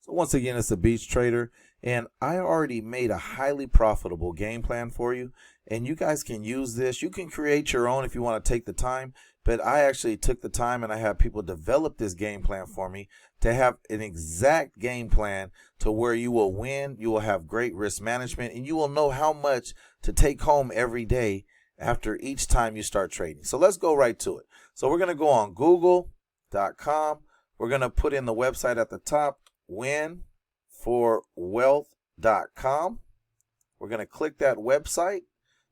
So once again, it's a Beach Trader, and I already made a highly profitable game plan for you, and you guys can use this. You can create your own if you want to take the time, but I actually took the time and I have people develop this game plan for me to have an exact game plan to where you will win, you will have great risk management, and you will know how much to take home every day after each time you start trading. So let's go right to it. So we're going to go on google.com. We're going to put in the website at the top, winforwealth.com. We're going to click that website.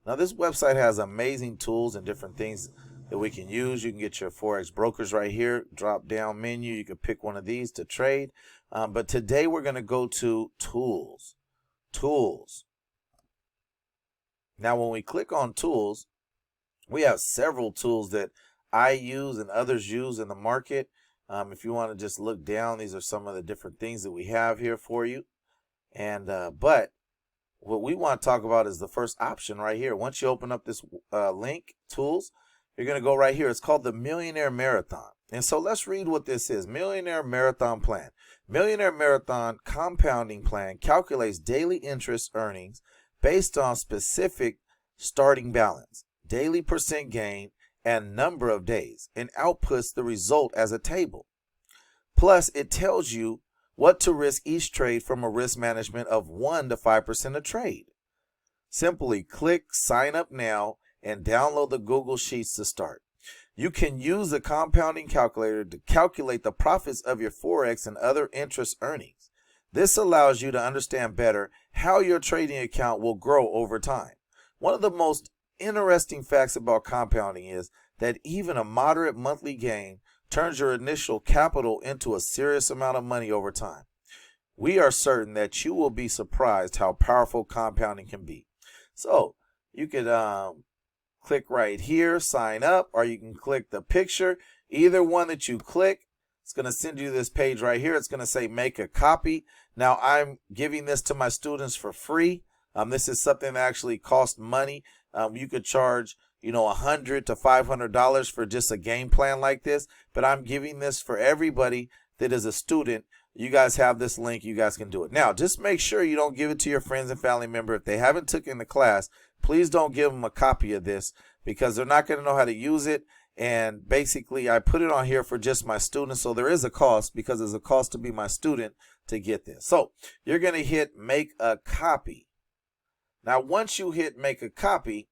Now this website has amazing tools and different things that we can use. You can get your Forex brokers right here, drop down menu. You can pick one of these to trade. But today we're going to go to tools. Now when we click on tools, we have several tools that I use and others use in the market. If you want to just look down, these are some of the different things that we have here for you. And but what we want to talk about is the first option right here. Once you open up this link, tools, you're going to go right here. It's called the Millionaire Marathon. And so let's read what this is. Millionaire Marathon Plan. Millionaire Marathon Compounding Plan calculates daily interest earnings based on specific starting balance, daily percent gain, and number of days, and outputs the result as a table. Plus, it tells you what to risk each trade from a risk management of 1 to 5% a trade. Simply click sign up now and download the Google Sheets to start. You can use the compounding calculator to calculate the profits of your Forex and other interest earnings. This allows you to understand better how your trading account will grow over time. One of the most interesting facts about compounding is that even a moderate monthly gain turns your initial capital into a serious amount of money over time. We are certain that you will be surprised how powerful compounding can be. So you could click right here, sign up, or you can click the picture. Either one that you click, it's going to send you this page right here. It's going to say make a copy. Now I'm giving this to my students for free. This is something that actually costs money. You could charge, $100 to $500 for just a game plan like this, but I'm giving this for everybody that is a student. You guys have this link. You guys can do it. Now, just make sure you don't give it to your friends and family member. If they haven't taken the class, please don't give them a copy of this because they're not going to know how to use it. And basically, I put it on here for just my students. So there is a cost because there's a cost to be my student to get this. So you're going to hit make a copy. Now, once you hit make a copy,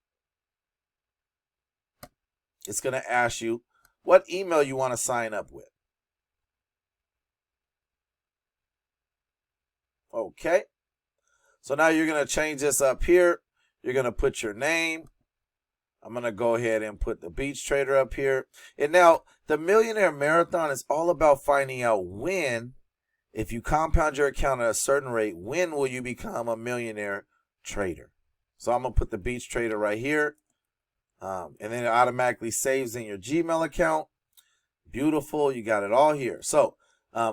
it's going to ask you what email you want to sign up with. Okay. So now you're going to change this up here. You're going to put your name. I'm going to go ahead and put the Beach Trader up here. And now the Millionaire Marathon is all about finding out when, if you compound your account at a certain rate, when will you become a millionaire trader? So I'm going to put the Beach Trader right here. And then it automatically saves in your Gmail account. Beautiful. You got it all here. So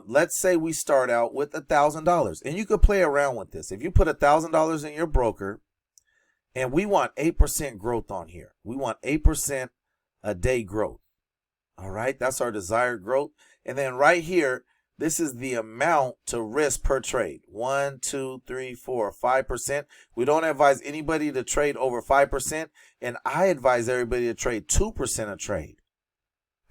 let's say we start out with $1,000, and you could play around with this. If you put $1,000 in your broker, and we want 8% growth on here. We want 8% a day growth. All right. That's our desired growth. And then right here, this is the amount to risk per trade. 1, 2, 3, 4, 5%. We don't advise anybody to trade over 5%. And I advise everybody to trade 2% a trade.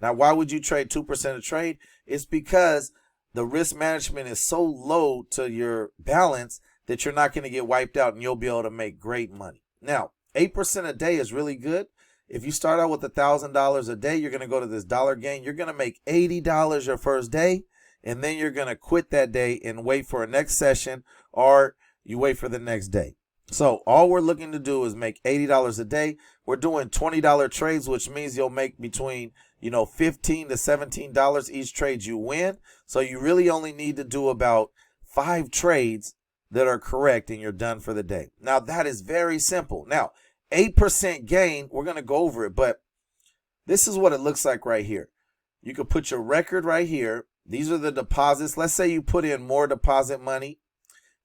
Now, why would you trade 2% a trade? It's because the risk management is so low to your balance that you're not going to get wiped out and you'll be able to make great money. Now, 8% a day is really good. If you start out with $1,000 a day, you're going to go to this dollar gain. You're going to make $80 your first day, and then you're going to quit that day and wait for a next session, or you wait for the next day. So all we're looking to do is make $80 a day. We're doing $20 trades, which means you'll make between, $15 to $17 each trade you win. So you really only need to do about 5 trades that are correct, and you're done for the day. Now, that is very simple. Now, 8% gain, we're going to go over it, but this is what it looks like right here. You could put your record right here. These are the deposits. Let's say you put in more deposit money.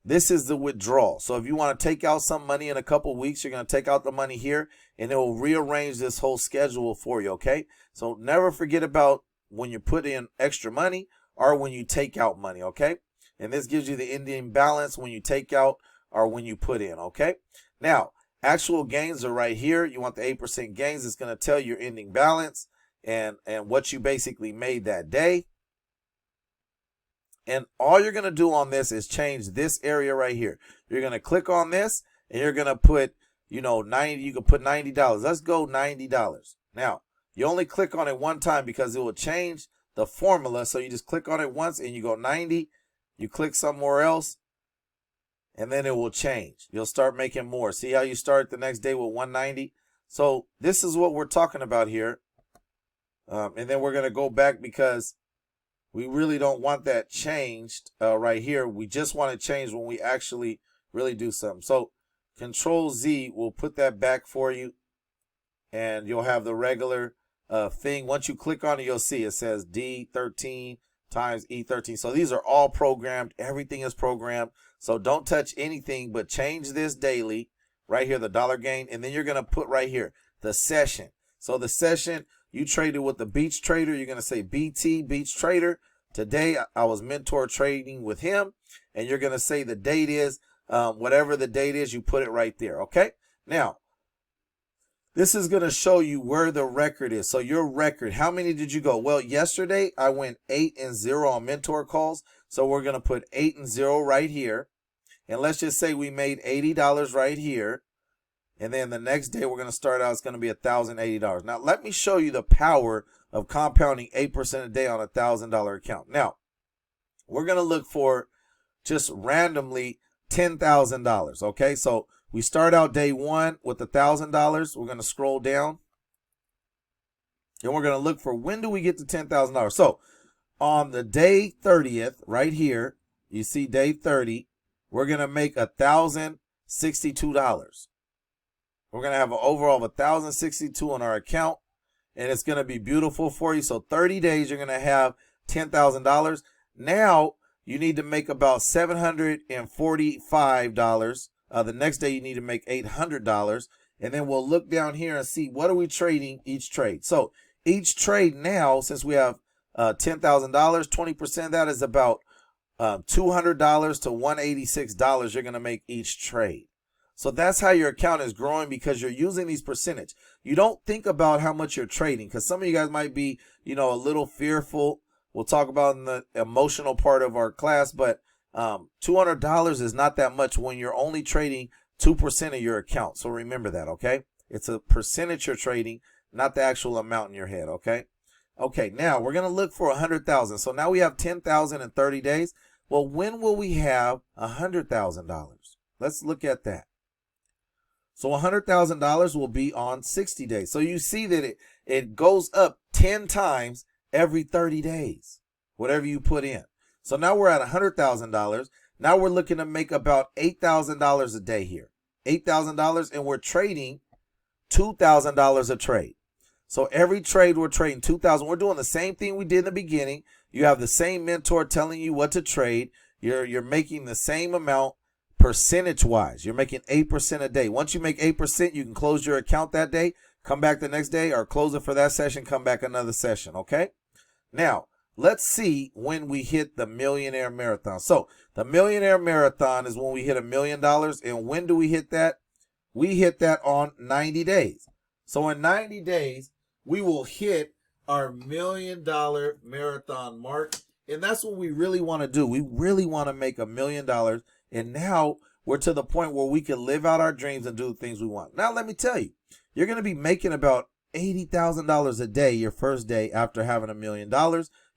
This is the withdrawal. So if you want to take out some money in a couple weeks, you're going to take out the money here, and it will rearrange this whole schedule for you, okay? So never forget about when you put in extra money or when you take out money, okay? and this gives you the ending balance when you take out or when you put in, okay? Now, actual gains are right here. You want the 8% gains. It's going to tell you your ending balance and what you basically made that day. And all you're going to do on this is change this area right here. You're going to click on this and you're going to put, 90, you can put $90. Let's go $90. Now, you only click on it one time because it will change the formula. So you just click on it once and you go 90. You click somewhere else and then it will change. You'll start making more. See how you start the next day with 190? So this is what we're talking about here. And then we're going to go back because we really don't want that changed right here. We just want to change when we actually really do something. So Control Z will put that back for you. And you'll have the regular thing. Once you click on it, you'll see it says D13 times E13. So these are all programmed. Everything is programmed. So don't touch anything, but change this daily. Right here, the dollar gain. And then you're going to put right here the session. So the session, you traded with the Beach Trader. You're going to say BT, Beach Trader. Today, I was mentor trading with him. And you're going to say the date is, whatever the date is, you put it right there. Okay. Now, this is going to show you where the record is. So your record, how many did you go? Well, yesterday I went 8-0 on mentor calls. So we're going to put 8-0 right here. And let's just say we made $80 right here. And then the next day we're going to start out, it's going to be $1,080. Now, let me show you the power of compounding 8% a day on a $1,000 account. Now, we're going to look for just randomly $10,000. Okay, so we start out day one with $1,000. We're going to scroll down. And we're going to look for when do we get to $10,000. So on the day 30th, right here, you see day 30, we're going to make $1,062. We're going to have an overall of $1,062 on our account. And it's going to be beautiful for you. So 30 days, you're going to have $10,000. Now you need to make about $745. The next day you need to make $800. And then we'll look down here and see what are we trading each trade. So each trade now, since we have $10,000, 20% of that is about $200 to $186 you're going to make each trade. So that's how your account is growing because you're using these percentage. You don't think about how much you're trading because some of you guys might be, a little fearful. We'll talk about in the emotional part of our class, but $200 is not that much when you're only trading 2% of your account. So remember that, okay? It's a percentage you're trading, not the actual amount in your head, okay? Okay, now we're going to look for 100,000. So now we have 10,000 in 30 days. Well, when will we have $100,000? Let's look at that. So $100,000 will be on 60 days. So you see that it goes up 10 times every 30 days, whatever you put in. So now we're at $100,000. Now we're looking to make about $8,000 a day here. $8,000 and we're trading $2,000 a trade. So every trade we're trading $2,000. We're doing the same thing we did in the beginning. You have the same mentor telling you what to trade. You're making the same amount percentage wise. You're making 8% a day. Once you make 8%, you can close your account that day, come back the next day or close it for that session, come back another session. Okay. Now let's see when we hit the Millionaire Marathon. So the Millionaire Marathon is when we hit $1 million. And when do we hit that? We hit that on 90 days. So in 90 days, we will hit our $1 million marathon mark. And that's what we really want to do. We really want to make $1 million. And now we're to the point where we can live out our dreams and do the things we want. Now, let me tell you, you're going to be making about $80,000 a day your first day after having $1 million.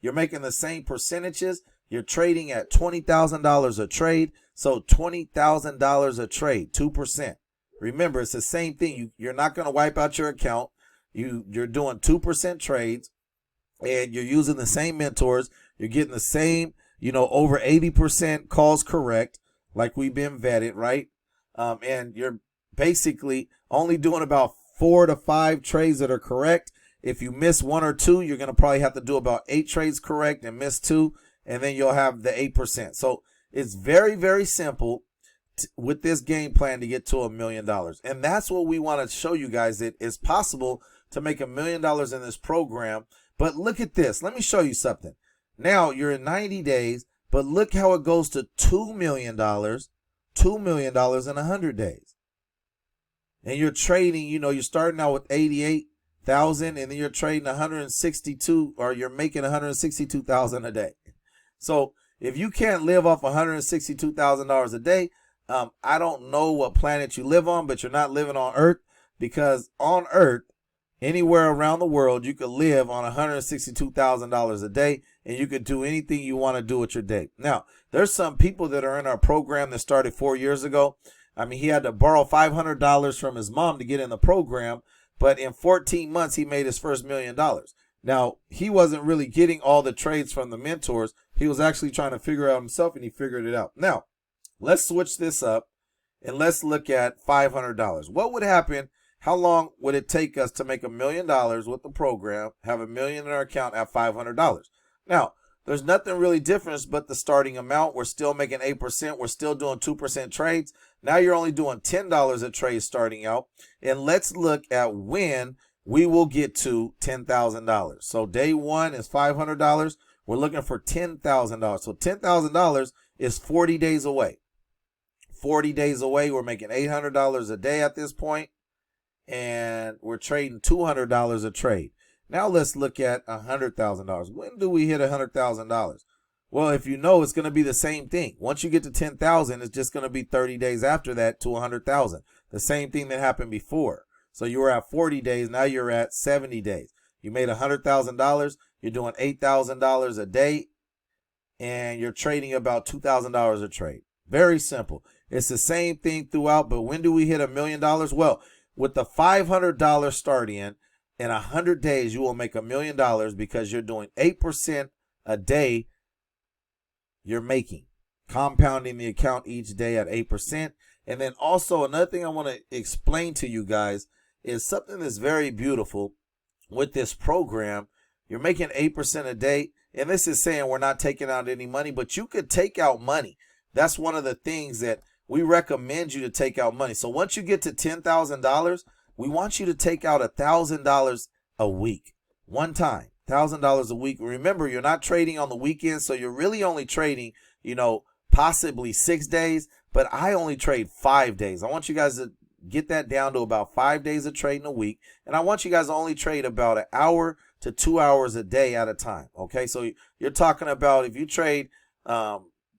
You're making the same percentages. You're trading at $20,000 a trade. So $20,000 a trade, 2%. Remember, it's the same thing. You're not going to wipe out your account. You're doing 2% trades and you're using the same mentors. You're getting the same, over 80% calls correct, like we've been vetted, right? And you're basically only doing about 4 to 5 trades that are correct. If you miss 1 or 2, you're going to probably have to do about 8 trades correct and miss 2, and then you'll have the 8%. So it's very, very simple with this game plan to get to $1 million. And that's what we want to show you guys, that it's possible to make $1 million in this program. But look at this. Let me show you something. Now you're in 90 days. But look how it goes to $2 million, $2 million in 100 days. And you're trading, you're starting out with 88,000 and then you're trading 162, or you're making 162,000 a day. So if you can't live off $162,000 a day, I don't know what planet you live on, but you're not living on Earth, because on Earth, anywhere around the world, you could live on $162,000 a day, and you could do anything you want to do with your day. Now, there's some people that are in our program that started 4 years ago. I mean, he had to borrow $500 from his mom to get in the program, but in 14 months, he made his first $1 million. Now, he wasn't really getting all the trades from the mentors. He was actually trying to figure it out himself, and he figured it out. Now, let's switch this up, and let's look at $500. What would happen? How long would it take us to make $1 million with the program, have $1 million in our account at $500? Now, there's nothing really different but the starting amount. We're still making 8%. We're still doing 2% trades. Now you're only doing $10 a trade starting out. And let's look at when we will get to $10,000. So day one is $500. We're looking for $10,000. So $10,000 is 40 days away. 40 days away. We're making $800 a day at this point, and we're trading $200 a trade. Now let's look at $100,000. When do we hit $100,000? Well, if you know, it's going to be the same thing. Once you get to 10,000, it's just going to be 30 days after that to 100,000. The same thing that happened before. So you were at 40 days. Now you're at 70 days. You made $100,000. You're doing $8,000 a day, and you're trading about $2,000 a trade. Very simple. It's the same thing throughout, but when do we hit $1 million? Well, with the $500 start in 100 days, you will make $1 million because you're doing 8% a day you're making, compounding the account each day at 8%. And then also another thing I want to explain to you guys is something that's very beautiful with this program. You're making 8% a day, and this is saying we're not taking out any money, but you could take out money. That's one of the things that we recommend you to take out money. So once you get to $10,000, we want you to take out $1,000 a week, one time, $1,000 a week. Remember, you're not trading on the weekends, so you're really only trading, possibly 6 days, but I only trade 5 days. I want you guys to get that down to about 5 days of trading a week, and I want you guys to only trade about an hour to 2 hours a day at a time. Okay, so you're talking about if you trade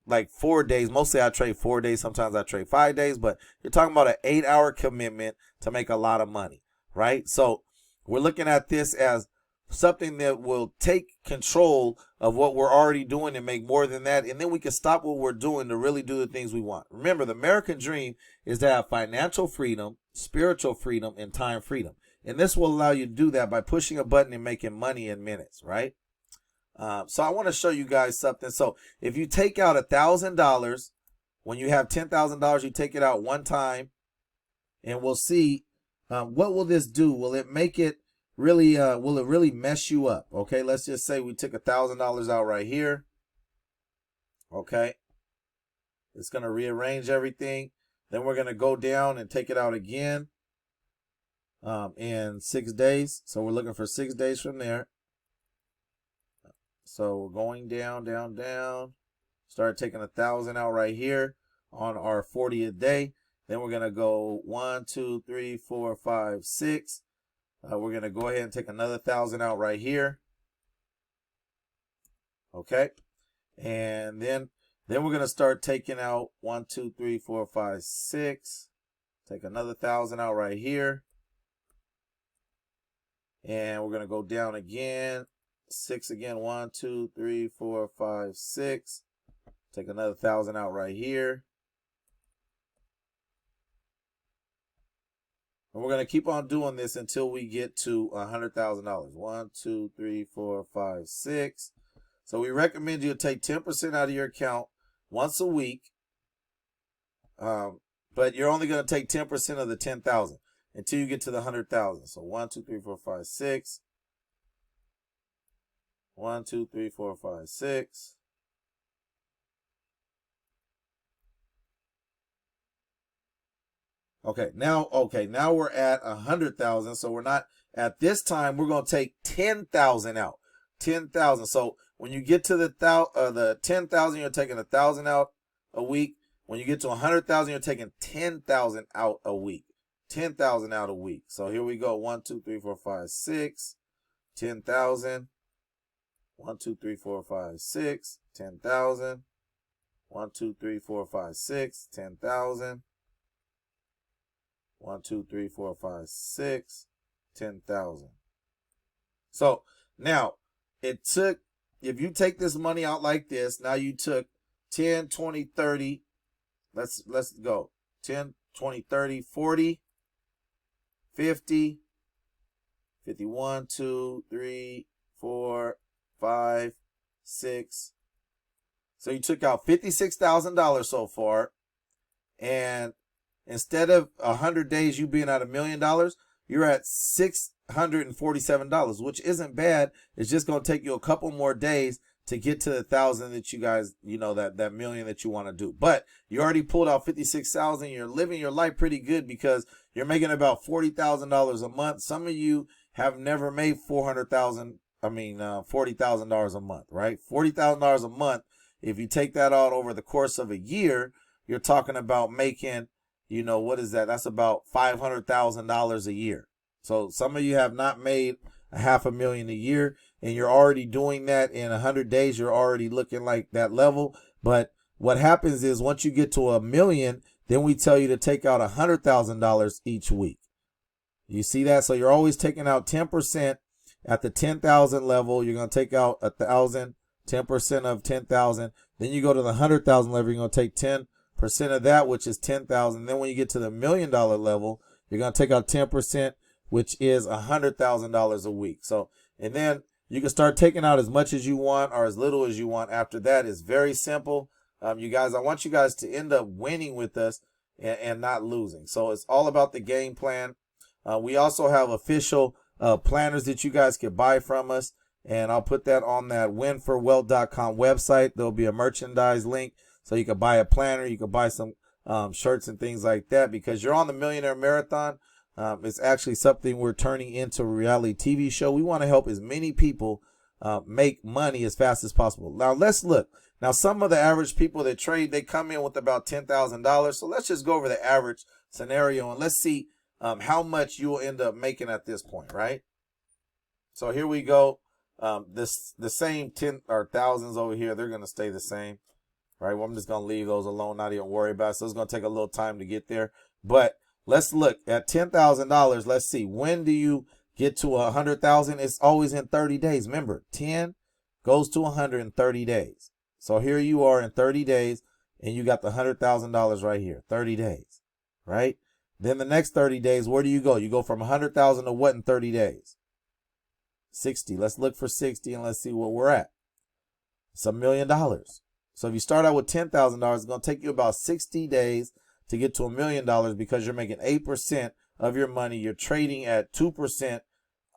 like 4 days, mostly I trade 4 days, sometimes I trade 5 days, but you're talking about an 8-hour commitment to make a lot of money, right? So we're looking at this as something that will take control of what we're already doing and make more than that, and then we can stop what we're doing to really do the things we want. Remember, the American dream is to have financial freedom, spiritual freedom, and time freedom, and this will allow you to do that by pushing a button and making money in minutes, right? So I want to show you guys something. So if you take out $1,000, when you have $10,000, you take it out one time, and we'll see what will this do. Will it make it really? Will it really mess you up? Okay, let's just say we took $1,000 out right here. Okay, it's gonna rearrange everything. Then we're gonna go down and take it out again in 6 days. So we're looking for 6 days from there. So we're going down, down, down. Start taking 1,000 out right here on our 40th day. Then we're going to go 1, 2, 3, 4, 5, 6. We're going to go ahead and take another 1,000 out right here. Okay. And then we're going to start taking out 1, 2, 3, 4, 5, 6. Take another 1,000 out right here. And we're going to go down again. 6 again. 1, 2, 3, 4, 5, 6. Take another 1,000 out right here. And we're going to keep on doing this until we get to $100,000. 1, 2, 3, 4, 5, 6. So we recommend you take 10% out of your account once a week. But you're only going to take 10% of the 10,000 until you get to the 100,000. So 1, 2, 3, 4, 5, 6. 1, 2, 3, 4, 5, 6. Okay, now we're at 100,000. So we're not at this time. We're going to take 10,000 out. 10,000. So When you get to the 10,000, you're taking 1,000 out a week. When you get to 100,000, you're taking 10,000 out a week. 10,000 out a week. So here we go. 1, 2, 3, 4, 5, 6. 10,000. 1, 2, 3, 4, 5, 6. 10,000. 1, 2, 3, 4, 5, 6. 10,000. 1, 2, 3, 4, 5, 6. 10,000. So now it took, if you take this money out like this, now you took 10, 20, 30. Let's go. 10, 20, 30, 40, 50, 51, 2, 3, 4, 5, 6. So you took out $56,000 so far. And instead of 100 days you being at $1 million, you're at $647, which isn't bad. It's just going to take you a couple more days to get to the 1,000 that you guys, that million that you want to do. But you already pulled out 56,000. You're living your life pretty good because you're making about $40,000 a month. Some of you have never made $40,000 a month, right? $40,000 a month. If you take that out over the course of a year, you're talking about making, what is that? That's about $500,000 a year. So some of you have not made $500,000 a year, and you're already doing that in 100 days. You're already looking like that level. But what happens is once you get to $1 million, then we tell you to take out $100,000 each week. You see that? So you're always taking out 10% at the 10,000 level. You're going to take out 1,000, 10% of 10,000. Then you go to the 100,000 level. You're going to take 10% of that, which is 10,000. Then when you get to the $1 million level, you're going to take out 10%, which is $100,000 a week. So, and then you can start taking out as much as you want or as little as you want. After that, it's very simple. You guys, I want you guys to end up winning with us and not losing. So it's all about the game plan. We also have official planners that you guys can buy from us. And I'll put that on that winforwealth.com website. There'll be a merchandise link. So you can buy a planner. You can buy some shirts and things like that because you're on the Millionaire Marathon. It's actually something we're turning into a reality TV show. We want to help as many people make money as fast as possible. Now, let's look. Now, some of the average people that trade, they come in with about $10,000. So let's just go over the average scenario and let's see how much you will end up making at this point, right? So here we go. The same 10 or thousands over here, they're going to stay the same, right? Well, I'm just going to leave those alone, not even worry about it. So it's going to take a little time to get there. But let's look at $10,000. Let's see. When do you get to 100,000? It's always in 30 days. Remember, 10 goes to 100 in 30 days. So here you are in 30 days and you got the $100,000 right here, 30 days, right? Then the next 30 days, where do you go? You go from 100,000 to what in 30 days? 60. Let's look for 60 and let's see where we're at. It's $1 million. So if you start out with $10,000, it's going to take you about 60 days to get to $1 million because you're making 8% of your money. You're trading at 2%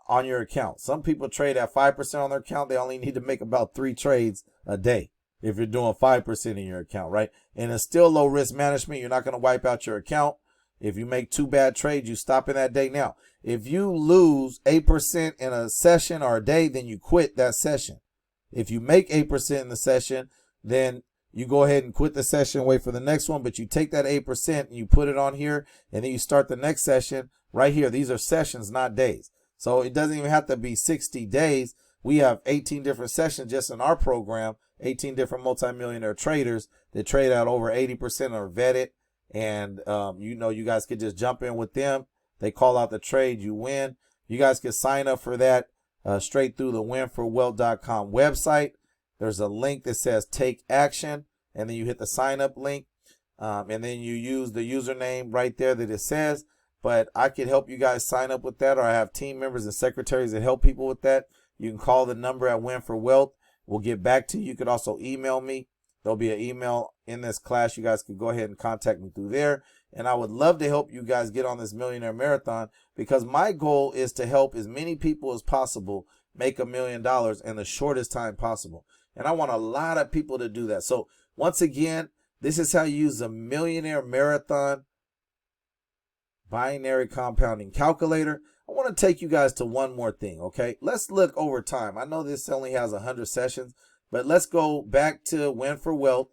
on your account. Some people trade at 5% on their account. They only need to make about 3 trades a day if you're doing 5% in your account, right? And it's still low risk management. You're not going to wipe out your account. If you make 2 bad trades, you stop in that day. Now, if you lose 8% in a session or a day, then you quit that session. If you make 8% in the session, then you go ahead and quit the session, wait for the next one, but you take that 8% and you put it on here, and then you start the next session right here. These are sessions, not days. So it doesn't even have to be 60 days. We have 18 different sessions just in our program, 18 different multimillionaire traders that trade out over 80% are vetted. And, you guys could just jump in with them. They call out the trade, you win. You guys can sign up for that straight through the winforwealth.com website. There's a link that says take action, and then you hit the sign up link, and then you use the username right there that it says. But I could help you guys sign up with that, or I have team members and secretaries that help people with that. You can call the number at Win for Wealth. We'll get back to you. You could also email me. There'll be an email in this class. You guys can go ahead and contact me through there. And I would love to help you guys get on this Millionaire Marathon because my goal is to help as many people as possible make $1 million in the shortest time possible. And I want a lot of people to do that. So once again, this is how you use the Millionaire Marathon binary compounding calculator. I want to take you guys to one more thing, okay? Let's look over time. I know this only has 100 sessions, But let's go back to Win for Wealth,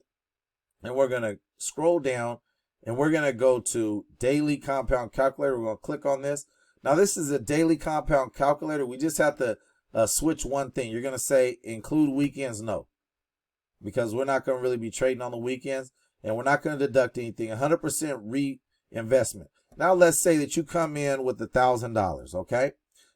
and we're going to scroll down, and we're going to go to Daily Compound Calculator. We're going to click on this. Now, this is a daily compound calculator. We just have to switch one thing. You're going to say include weekends. No, because we're not going to really be trading on the weekends, and we're not going to deduct anything. 100% reinvestment. Now, let's say that you come in with $1,000, okay?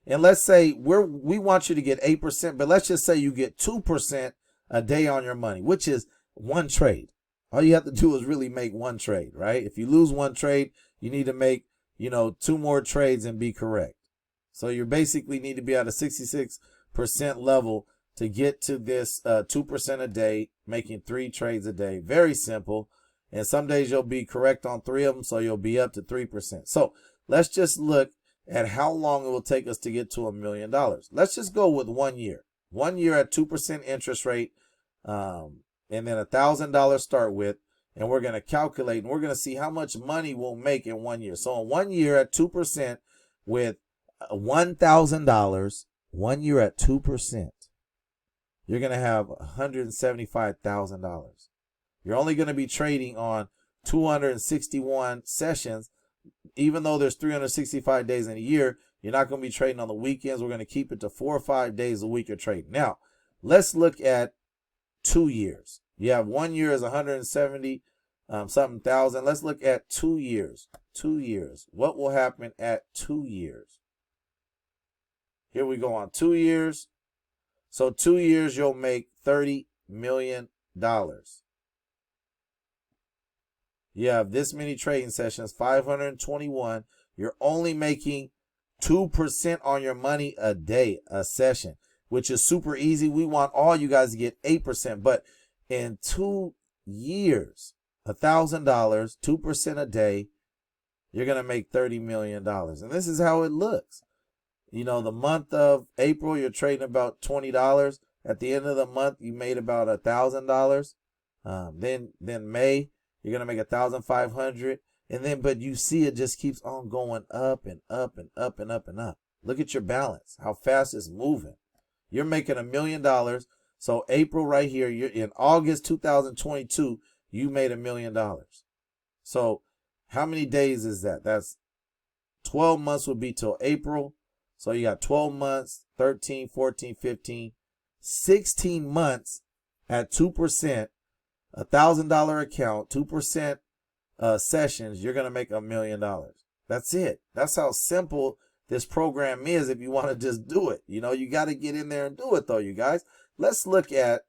And let's say we want you to get 8%, but let's just say you get 2% a day on your money, which is one trade. All you have to do is really make one trade, right? If you lose one trade, you need to make, 2 more trades and be correct. So you basically need to be at a 66% level to get to this 2% a day, making 3 trades a day. Very simple. And some days you'll be correct on 3 of them, so you'll be up to 3%. So let's just look at how long it will take us to get to $1 million. Let's just go with 1 year. 1 year at 2% interest rate, and then $1,000 start with, and we're going to calculate, and we're going to see how much money we'll make in 1 year. So in 1 year at 2% with $1,000, 1 year at 2%, you're going to have $175,000. You're only going to be trading on 261 sessions. Even though there's 365 days in a year, you're not going to be trading on the weekends. We're going to keep it to 4 or 5 days a week you're trading. Now, let's look at 2 years. You have 1 year is 170 something thousand. Let's look at 2 years. 2 years. What will happen at 2 years? Here we go on 2 years. So 2 years, you'll make $30 million. You have this many trading sessions, 521. You're only making 2% on your money a day, a session, which is super easy. We want all you guys to get 8%, but in 2 years, $1,000, 2% a day, you're going to make $30 million. And this is how it looks. The month of April, you're trading about $20. At the end of the month, you made about $1,000. Then May, you're going to make 1,500. And then, but you see it just keeps on going up and up and up and up and up. Look at your balance, how fast it's moving. You're making $1 million. So April right here, you're in August 2022, you made $1 million. So how many days is that? That's 12 months would be till April. So you got 12 months, 13, 14, 15, 16 months at 2%, $1,000 account, 2% sessions, you're going to make $1 million. That's it. That's how simple this program is if you want to just do it. You got to get in there and do it though, you guys. Let's look at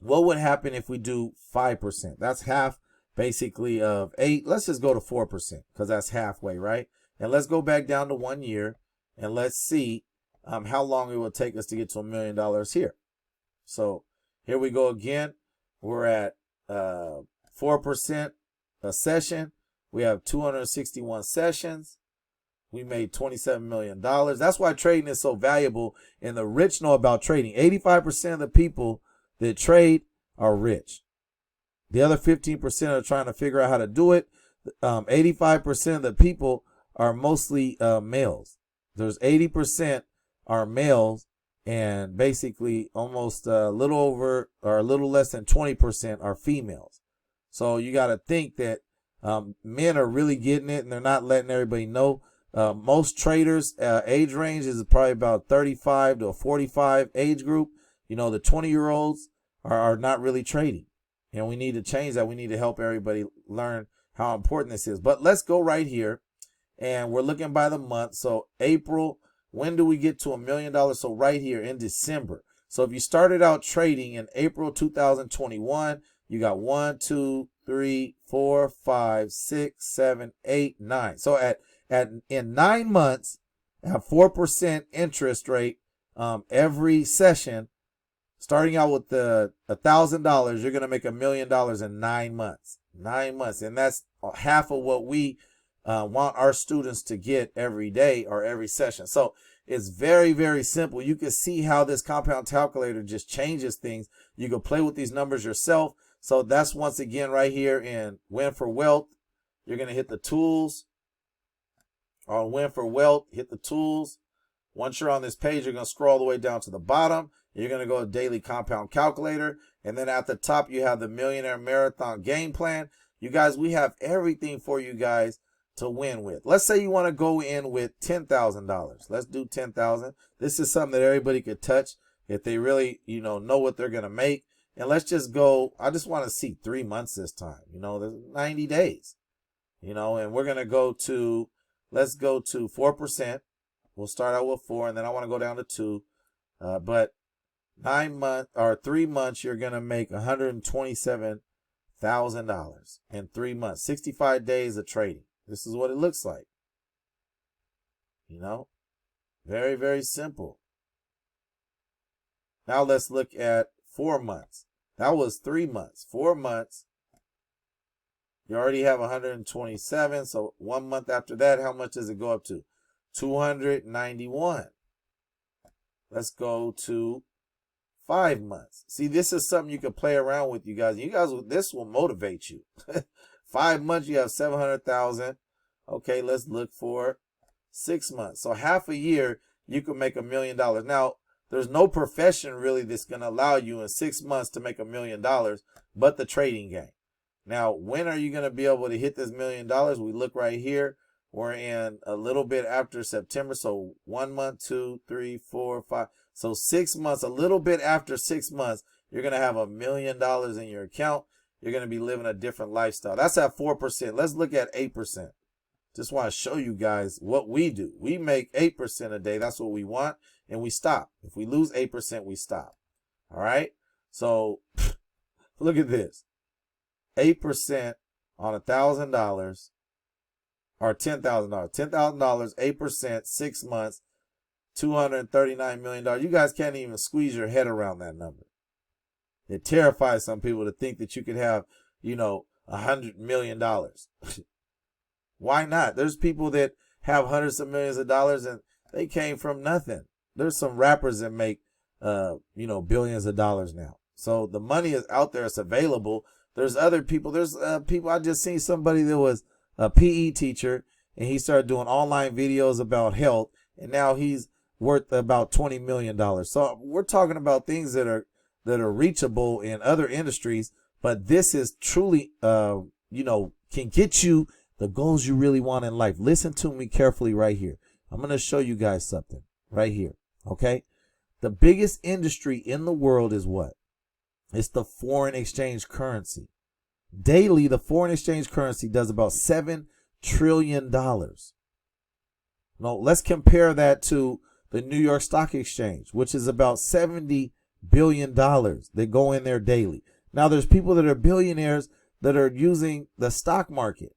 what would happen if we do 5%. That's half basically of 8. Let's just go to 4% because that's halfway, right? And let's go back down to 1 year and let's see how long it will take us to get to $1 million here. So here we go again. We're at 4% a session. We have 261 sessions. We made $27 million. That's why trading is so valuable. And the rich know about trading. 85% of the people that trade are rich. The other 15% are trying to figure out how to do it. 85% of the people are mostly males. There's 80% are males, and basically almost a little over or a little less than 20% are females. So you got to think that men are really getting it, and they're not letting everybody know. Most traders age range is probably about 35 to 45 age group. The 20-year-olds are not really trading, and we need to change that. We need to help everybody learn how important this is. But let's go right here, and we're looking by the month. So April, when do we get to $1 million? So right here in December. So if you started out trading in April 2021, you got 1, 2, 3, 4, 5, 6, 7, 8, 9. So in 9 months, at 4% interest rate every session, starting out with the $1,000, you're going to make $1 million in 9 months. 9 months. And that's half of what we want our students to get every day or every session. So it's very, very simple. You can see how this compound calculator just changes things. You can play with these numbers yourself. So that's once again right here in Win for Wealth. You're going to hit the tools. On Win for Wealth, hit the tools. Once you're on this page, you're going to scroll all the way down to the bottom, You're going to go to daily compound calculator. And then at the top, you have the Millionaire Marathon game plan. You guys, we have everything for you guys to win with. Let's say you want to go in with $10,000. Let's do 10,000. This is something that everybody could touch if they really, know what they're going to make. And let's just go. I just want to see 3 months this time. There's 90 days, and we're going to go to, let's go to 4%. We'll start out with 4, and then I want to go down to 2. But 9 months or 3 months, you're going to make $127,000 in 3 months, 65 days of trading. This is what it looks like. Very, very simple. Now let's look at 4 months. That was 3 months. 4 months, you already have 127. So 1 month after that, how much does it go up to? 291. Let's go to 5 months. See, this is something you can play around with, you guys. This will motivate you. 5 months, you have 700,000. Okay, let's look for 6 months. So half a year, you can make $1 million. Now, there's no profession really that's going to allow you in 6 months to make $1 million, but the trading game. Now, when are you going to be able to hit this $1 million? We look right here. We're in a little bit after September. So 1 month, 2, 3, 4, 5. So 6 months, a little bit after 6 months, you're going to have $1 million in your account. You're going to be living a different lifestyle. That's at 4%. Let's look at 8%. Just want to show you guys what we do. We make 8% a day. That's what we want. And we stop. If we lose 8%, we stop. All right. So look at this. 8% on $1,000 or $10,000. $10,000, 8%, 6 months, $239 million. You guys can't even squeeze your head around that number. It terrifies some people to think that you could have, $100 million. Why not? There's people that have hundreds of millions of dollars and they came from nothing. There's some rappers that make, billions of dollars now. So the money is out there. It's available. There's other people. There's people. I just seen somebody that was a PE teacher and he started doing online videos about health. And now he's worth about $20 million. So we're talking about things that are reachable in other industries. But this is truly, can get you the goals you really want in life. Listen to me carefully right here. I'm going to show you guys something right here. Okay. The biggest industry in the world is what? It's the foreign exchange currency. Daily, the foreign exchange currency does about $7 trillion. Now, let's compare that to the New York Stock Exchange, which is about $70 billion that go in there daily. Now, there's people that are billionaires that are using the stock market.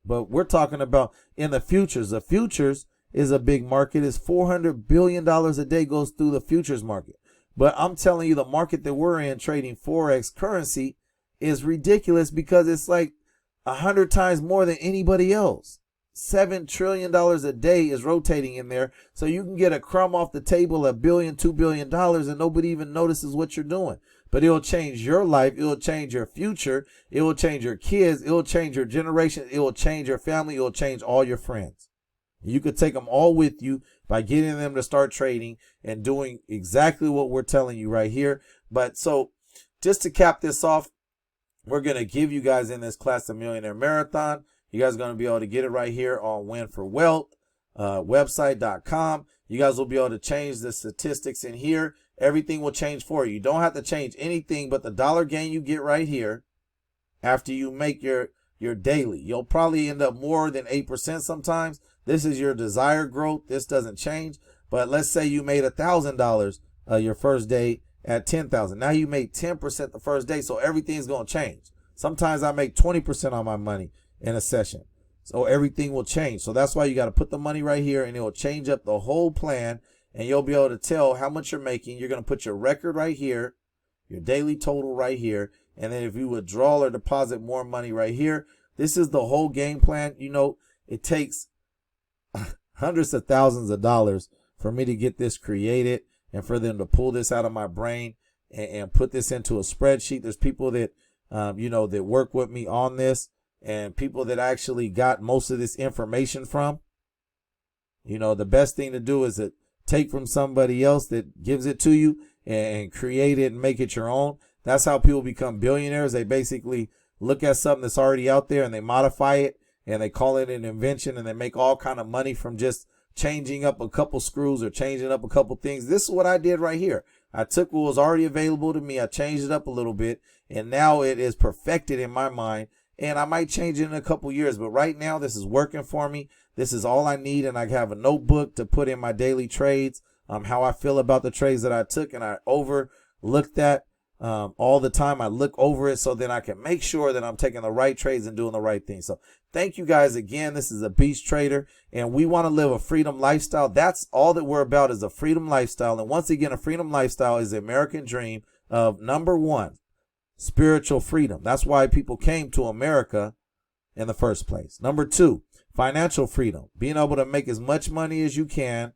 But we're talking about in the futures. The futures is a big market. It's $400 billion a day goes through the futures market. But I'm telling you, the market that we're in trading Forex currency is ridiculous because it's like 100 times more than anybody else. $7 trillion a day is rotating in there. So you can get a crumb off the table, $1 billion, $2 billion, and nobody even notices what you're doing. But it'll change your life. It will change your future. It will change your kids. It will change your generation. It will change your family. It will change all your friends. You could take them all with you by getting them to start trading and doing exactly what we're telling you right here. But so just to cap this off, we're going to give you guys in this class the Millionaire Marathon. You guys are going to be able to get it right here on Win for Wealth, website.com. You guys will be able to change the statistics in here. Everything will change for you. You don't have to change anything but the dollar gain you get right here after you make your daily. You'll probably end up more than 8% sometimes. This is your desired growth. This doesn't change. But let's say you made $1,000 your first day at 10,000. Now you made 10% the first day, so everything's going to change. Sometimes I make 20% on my money in a session. So everything will change. So that's why you got to put the money right here and it will change up the whole plan. And you'll be able to tell how much you're making. You're going to put your record right here, your daily total right here. And then if you withdraw or deposit more money right here, this is the whole game plan. It takes hundreds of thousands of dollars for me to get this created and for them to pull this out of my brain and put this into a spreadsheet. There's people that, that work with me on this and people that actually got most of this information from. The best thing to do is to take from somebody else that gives it to you and create it and make it your own. That's how people become billionaires. They basically look at something that's already out there and they modify it and they call it an invention, and they make all kind of money from just changing up a couple screws or changing up a couple things. This is what I did right here. I took what was already available to me. I changed it up a little bit, and now it is perfected in my mind, and I might change it in a couple years. But right now, this is working for me. This is all I need, and I have a notebook to put in my daily trades, how I feel about the trades that I took and I overlooked that all the time. I look over it so then I can make sure that I'm taking the right trades and doing the right thing. So thank you guys again. This is a Beast Trader, and we want to live a freedom lifestyle. That's all that we're about, is a freedom lifestyle. And once again, a freedom lifestyle is the American dream of, number one, spiritual freedom. That's why people came to America in the first place. Number two, financial freedom, being able to make as much money as you can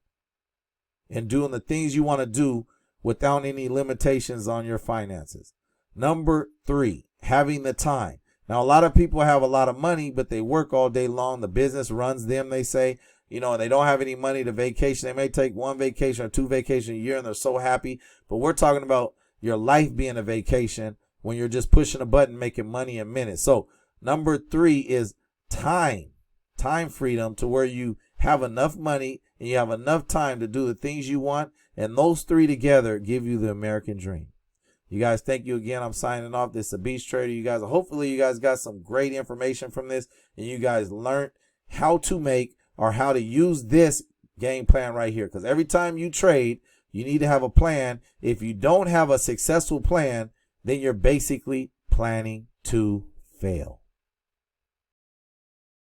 and doing the things you want to do without any limitations on your finances. Number three, having the time. Now, a lot of people have a lot of money, but they work all day long. The business runs them, they say, and they don't have any money to vacation. They may take one vacation or two vacations a year and they're so happy. But we're talking about your life being a vacation when you're just pushing a button, making money in minutes. So number three is time freedom, to where you have enough money and you have enough time to do the things you want. And those three together give you the American dream. You guys, thank you again. I'm signing off. This is a Beast Trader. You guys, hopefully you guys got some great information from this, and you guys learned how to make or how to use this game plan right here. Because every time you trade, you need to have a plan. If you don't have a successful plan, then you're basically planning to fail.